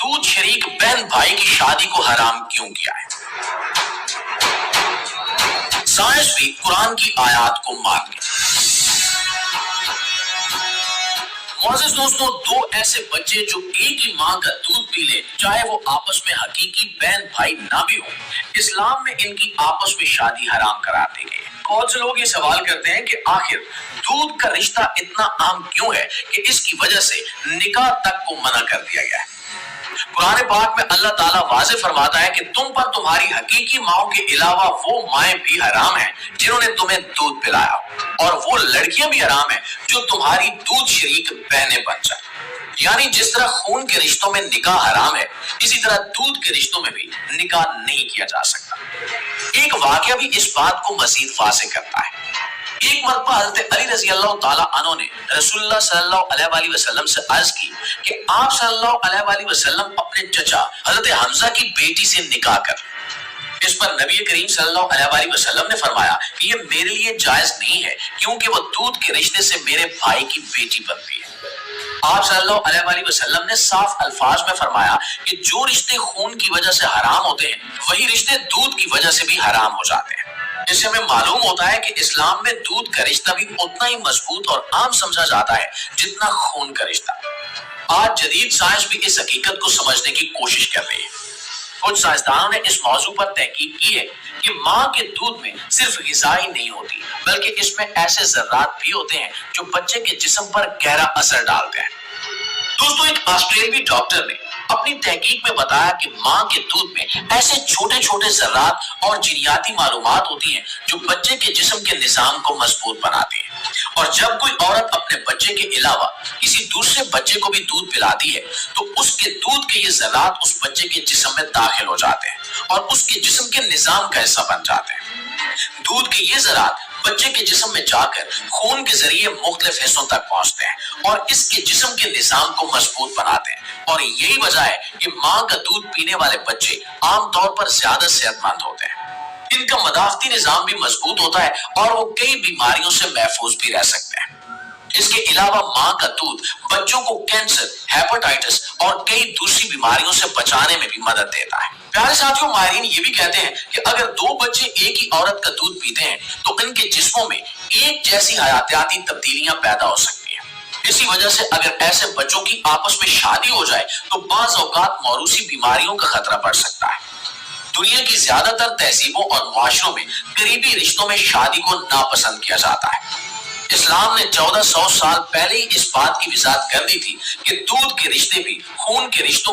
دودھ شریک بہن بھائی کی شادی کو حرام کیوں کیا ہے؟ سائنس بھی قرآن کی آیات کو مان گئی۔ معزز دوستوں، دو ایسے بچے جو ایک ہی ماں کا دودھ پی لیں، چاہے وہ آپس میں حقیقی بہن بھائی نہ بھی ہوں، اسلام میں ان کی آپس میں شادی حرام قرار دی گئی ہے۔ بہت سے لوگ یہ سوال کرتے ہیں کہ آخر دودھ کا رشتہ اتنا عام کیوں ہے کہ اس کی وجہ سے نکاح تک کو منع کر دیا گیا ہے؟ قرآن پاک میں اللہ تعالیٰ واضح فرماتا ہے کہ تم پر تمہاری حقیقی ماؤں کے علاوہ وہ مائیں بھی حرام ہیں جنہوں نے تمہیں دودھ پلایا، اور وہ لڑکیاں بھی حرام ہیں جو تمہاری دودھ شریک بہنیں بن جائیں۔ یعنی جس طرح خون کے رشتوں میں نکاح حرام ہے، اسی طرح دودھ کے رشتوں میں بھی نکاح نہیں کیا جا سکتا۔ ایک واقعہ بھی اس بات کو مزید واضح کرتا ہے۔ ایک مرتبہ حضرت علی رضی اللہ تعالیٰ عنہ نے رسول اللہ صلی اللہ علیہ وآلہ وسلم سے عرض کی کہ آپ صلی اللہ علیہ وآلہ وسلم اپنے چچا حضرت حمزہ کی بیٹی سے نکاح کر لیں۔ اس پر نبی کریم صلی اللہ علیہ وآلہ وسلم نے فرمایا کہ یہ میرے لیے جائز نہیں ہے، کیونکہ وہ دودھ کے رشتے سے میرے بھائی کی بیٹی بنتی ہے۔ آپ صلی اللہ علیہ وآلہ وسلم نے صاف الفاظ میں فرمایا کہ جو رشتے خون کی وجہ سے حرام ہوتے ہیں، وہی رشتے دودھ کی وجہ سے بھی حرام ہو جاتے ہیں۔ اس سے ہمیں معلوم ہوتا ہے کہ اسلام میں دودھ کا رشتہ بھی اتنا ہی مضبوط اور عام سمجھا جاتا ہے جتنا خون کا رشتہ۔ آج جدید سائنس بھی اس حقیقت کو سمجھنے کی کوشش کر رہی ہے۔ کچھ سائنسدانوں نے اس موضوع پر تحقیق کی ہے کہ ماں کے دودھ میں صرف غذا ہی نہیں ہوتی، بلکہ اس میں ایسے ذرات بھی ہوتے ہیں جو بچے کے جسم پر گہرا اثر ڈالتے ہیں۔ دوستوں، ایک آسٹریلوی ڈاکٹر نے اپنی تحقیق میں بتایا کہ ماں کے دودھ میں ایسے چھوٹے چھوٹے ذرات اور جینیاتی معلومات ہوتی ہیں جو بچے کے جسم کے نظام کو مضبوط بناتی ہیں، اور جب کوئی عورت اپنے بچے کے علاوہ کسی دوسرے بچے کو بھی دودھ پلاتی ہے تو اس کے دودھ کے یہ ذرات اس بچے کے جسم میں داخل ہو جاتے ہیں اور اس کے جسم کے نظام کا حصہ بن جاتے ہیں۔ دودھ کے یہ ذرات بچے کے جسم میں جا کر خون کے ذریعے مختلف حصوں تک پہنچتے ہیں اور اس کے جسم کے نظام کو مضبوط بناتے ہیں، اور یہی وجہ ہے کہ ماں کا دودھ پینے والے بچے عام طور پر زیادہ صحت مند ہوتے ہیں۔ ان کا مدافعتی نظام بھی مضبوط ہوتا ہے اور وہ کئی بیماریوں سے محفوظ بھی رہ سکتے ہیں۔ اس کے علاوہ ماں کا دودھ بچوں کو کینسر، ہیپاٹائٹس اور کئی دوسری بیماریوں سے بچانے میں بھی مدد دیتا ہے۔ پیارے ساتھیوں، ماہرین یہ بھی کہتے ہیں کہ اگر دو بچے ایک ہی عورت کا دودھ پیتے ہیں تو ان کے جسموں میں ایک جیسی حیاتیاتی تبدیلیاں پیدا ہو سکتی ہیں۔ اسی وجہ سے اگر ایسے بچوں کی آپس میں شادی ہو جائے تو بعض اوقات موروثی بیماریوں کا خطرہ بڑھ سکتا ہے۔ دنیا کی زیادہ تر تہذیبوں اور معاشروں میں قریبی رشتوں میں شادی کو ناپسند کیا جاتا ہے۔ اسلام نے 1400 سال پہلے ہی اس بات کی وضاحت کر دی تھی کہ دودھ کے رشتے بھی خون کے رشتوں